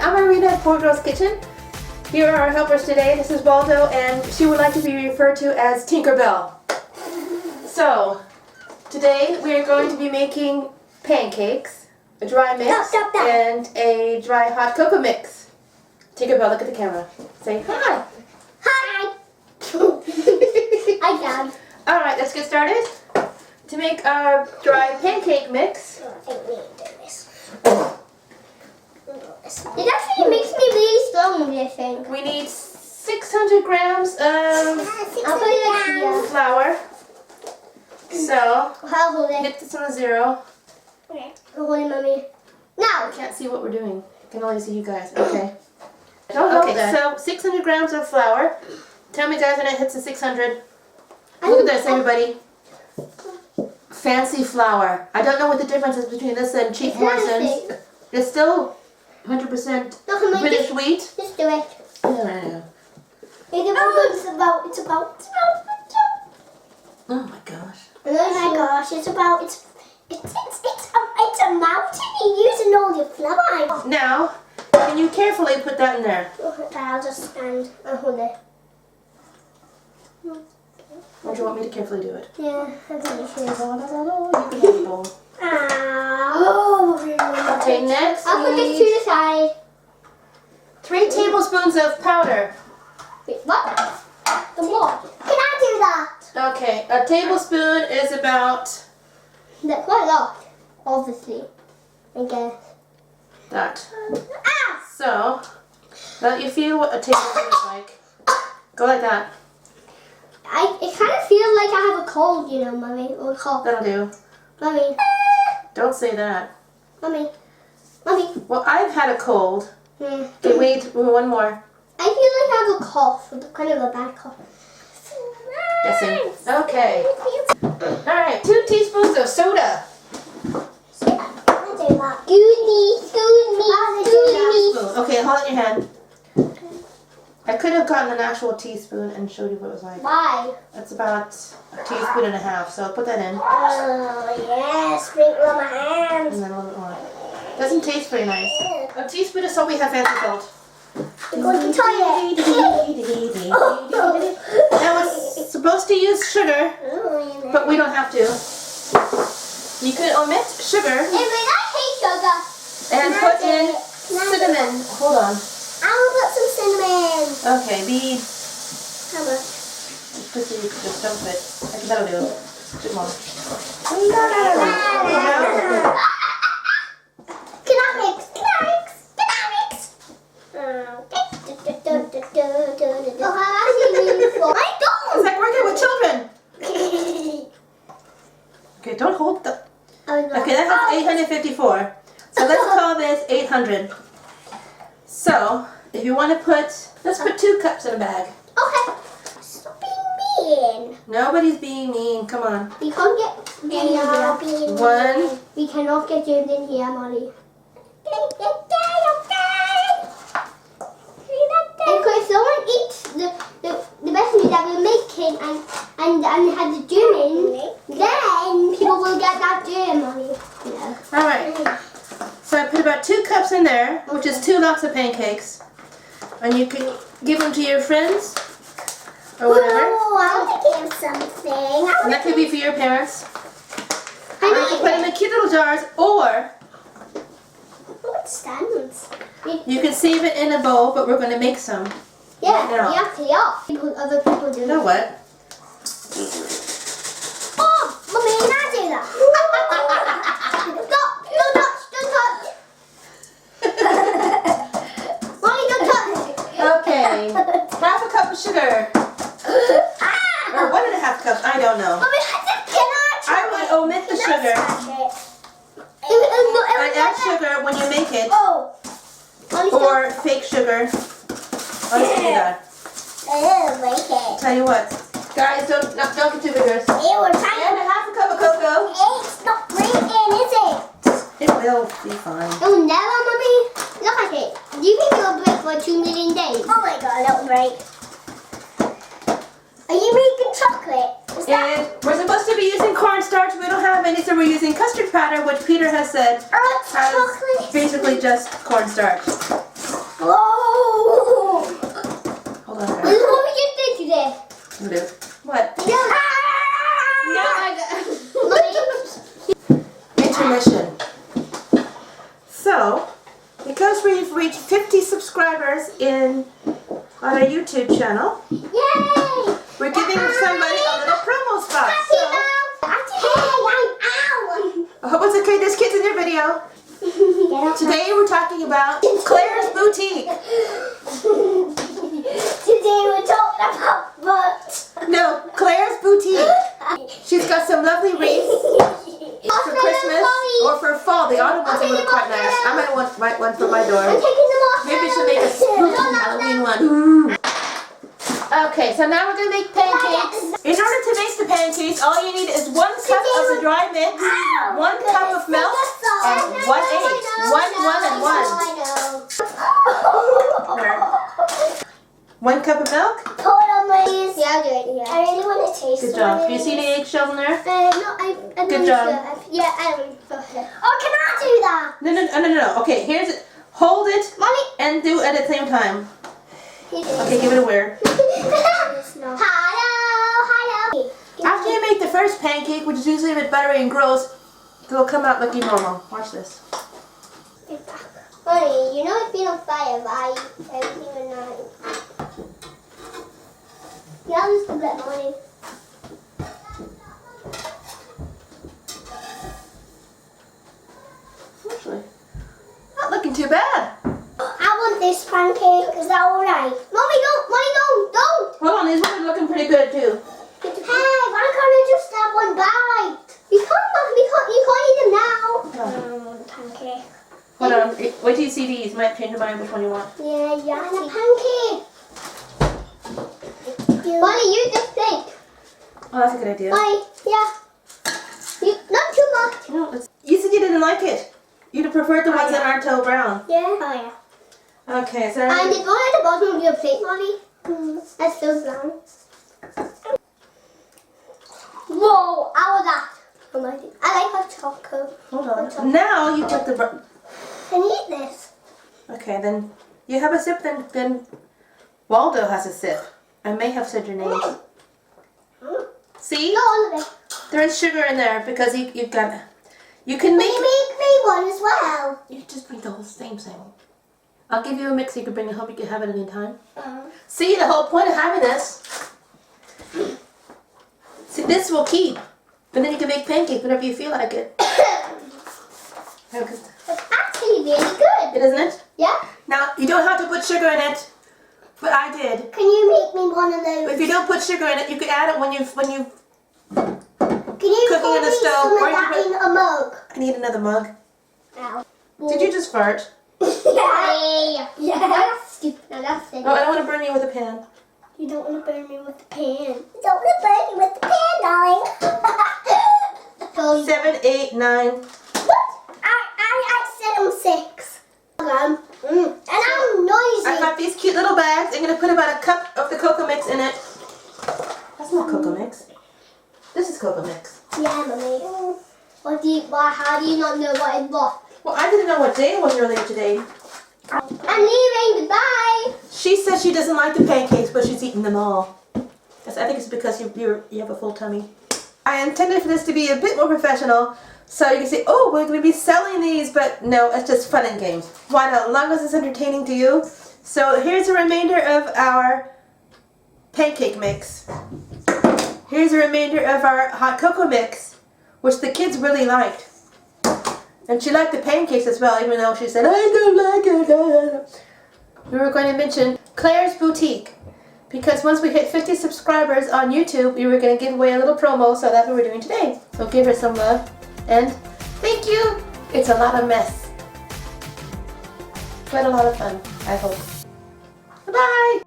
I'm Irena at Four Girls Kitchen. Here are our helpers today. This is Waldo, and she would like to be referred to as Tinkerbell. So, today we are going to be making pancakes, a dry mix, and a dry hot cocoa mix. Tinkerbell, look at the camera. Say hi. Hi. Hi, Dad. Alright, let's get started. To make our dry pancake mix. I think we need to do this. It actually makes me really strong, I think. We need 600 grams of flour. So, I'll hold it. hit this on a 0. Okay. I'll hold it, Mommy. Now. I can't see what we're doing. I can only see you guys. Okay. Okay, so 600 grams of flour. Tell me, guys, when it hits the 600. Look at this, everybody. Fancy flour. I don't know what the difference is between this and cheap Morrison's. It's still 100% British wheat. Just do it. Yeah. It's about. Oh my gosh. Oh my gosh! It's a mountain. You're using all your flour. Now, can you carefully put that in there? I'll just stand and hold it. Or do you want me to carefully do it? Yeah, I think you should. You can have the bowl. Okay, next I'll put this to the side. 3 tablespoons of powder. Wait, what? The what? Can I do that? Okay, a tablespoon is about That's quite a lot, obviously. I guess. that. Ah! So, let you feel what a tablespoon is like. Go like that. It kind of feels like I have a cold, you know, Mommy. Or a cough. That'll do. Mommy. Don't say that. Mommy. Mommy. Well, I've had a cold. Yeah. Okay, wait, one more. I feel like I have a cough, kind of a bad cough. Guessing. Okay. Alright, 2 teaspoons of soda. Okay, hold it in your hand. I could have gotten an actual teaspoon and showed you what it was like. Why? That's about a teaspoon and a half, so put that in. Oh, yes, sprinkle on my hands. And then a little bit more. Doesn't taste very nice. A teaspoon of salt, we have fancy salt. I'm going to the toilet. Now it's supposed to use sugar, but we don't have to. You could omit sugar I hate sugar. and put in cinnamon. Hold on. I will put some cinnamon. Okay, be. How much? Just so you can just dump it. Okay, that'll do. Good more. Can I mix? Can I mix? Can I mix? It's like working with children. Okay, don't hold the. Okay, that's 854. So let's call this 800. So, if you want to let's put 2 cups in a bag. Okay. Stop being mean. Nobody's being mean. Come on. We can't get germs. 1. We cannot get germs in here, Molly. If someone eats the recipe that we're making and has the germ in, then people will get that germ, Molly. Yeah. Alright. So I put about 2 cups in there, which is 2 lots of pancakes. And you can give them to your friends or whatever. Oh, I want to give something. And that could be for your parents. Or you can put them in cute little jars, or What stands? you can save it in a bowl, but we're going to make some. Yeah, now. we actually are. Other people do. You know what? Oh, Mommy, can I do that? Stop! Don't touch! Don't touch! Mommy, don't touch! Okay. Half a cup of sugar. Or 1.5 cups, I don't know. Mommy, can I would omit the sugar and add sugar when you make it. Oh. Mommy, Or fake sugar. I'll just do that. Tell you what. Guys, don't get too vigorous. We're trying And a half a cup of cocoa. It's not breaking, is it? It will be fine. Oh, never, Mommy. Look at it. Do you think it'll break for 2 million days? Oh my God, it'll break. Are you making chocolate? And we're supposed to be using cornstarch. We don't have any, so we're using custard powder, which Peter has said chocolate. basically just cornstarch. Oh! Hold on. This is what we just did today. What? No. Intermission. So, because we've reached 50 subscribers on our YouTube channel, Yay! we're giving somebody a little promo spot. So, I hope it's okay. There's kids in your video. Today we're talking about Claire's Boutique. Today we're talking about books. No, Claire's Boutique. She's got some lovely wreaths for Christmas or for fall. The autumn ones look quite nice. I might want one for my door. I'm taking them off. Maybe we should make a spooky Halloween one. Ooh. Okay, so now we're going to make pancakes. In order to make the pancakes, all you need is 1 cup of the dry mix, 1 cup of milk, and 1 egg. 1, 1, and 1. 1 cup of milk? Pour it on my ears. Yeah, I'll do it. Yeah. I really want to taste it. Good job. Do you see the eggshells in there? No, I'm Good job. Sure. Yeah, I don't. Okay. Oh, can I do that? No. Okay, here's it. Hold it Mommy. and do it at the same time. Okay, give it a whir. Hello. After you make the first pancake, which is usually a bit buttery and gross, it'll come out looking normal. Watch this. Honey, you know it's been on fire by everything or not. Yeah, I'll just do that morning. Actually, not looking too bad. I want this pancake. Is that alright? Mommy, don't! Hold on, these ones are looking pretty good too. Hey, why can't I just have one bite? You can't eat them now. Pancake. Hold on, wait till you see these. You might change your mind which one you want. Yeah, and a pancake. Molly, you just think. Oh, that's a good idea. Molly, yeah. Not too much. No, you said you didn't like it. You'd have preferred the ones that aren't so brown. Yeah. Oh yeah. Okay, so. And there's one at the bottom of your plate, Molly. That's so brown. Whoa! How was that? I like hot chocolate. Hold on. Now you put the. Can you eat this? Okay, then you have a sip. Then Waldo has a sip. I may have said your name. See? Not all of it. There is sugar in there because you've got. You can make. Can you make me one as well? You just make the whole same thing. I'll give you a mix so you can bring it home. You can have it any time. See, the whole point of having this. See, this will keep. But then you can make pancakes whenever you feel like it. It's actually really good. Isn't it? Yeah? Now, you don't have to put sugar in it. But I did. Can you make me one of those? If you don't put sugar in it, you can add it when you Can you cooking pour in the me stove, some or of you that put- in a mug? I need another mug. Ow. Did you just fart? Yeah. That's stupid. No, that's it. Oh, I don't want to burn you with a pan. You don't want to burn me with the pan. You don't want to burn me with the pan, darling. 7, 8, 9. What? I said I'm 6. And I'm noisy. I got these cute little bags. I'm going to put about a cup of the cocoa mix in it. That's not cocoa mix. This is cocoa mix. Yeah, Mommy. How do you not know what is what? Well, I didn't know what day it was earlier today. I'm leaving. Goodbye. She says she doesn't like the pancakes, but she's eating them all. I think it's because you have a full tummy. I intended for this to be a bit more professional, so you can say, oh, we're going to be selling these, but no, it's just fun and games. Why not? As long as it's entertaining to you. So here's the remainder of our pancake mix. Here's the remainder of our hot cocoa mix, which the kids really liked. And she liked the pancakes as well, even though she said, I don't like it. We were going to mention Claire's Boutique, because once we hit 50 subscribers on YouTube, we were going to give away a little promo, so that's what we're doing today. So give her some love, and thank you. It's a lot of mess, but a lot of fun, I hope. Bye-bye.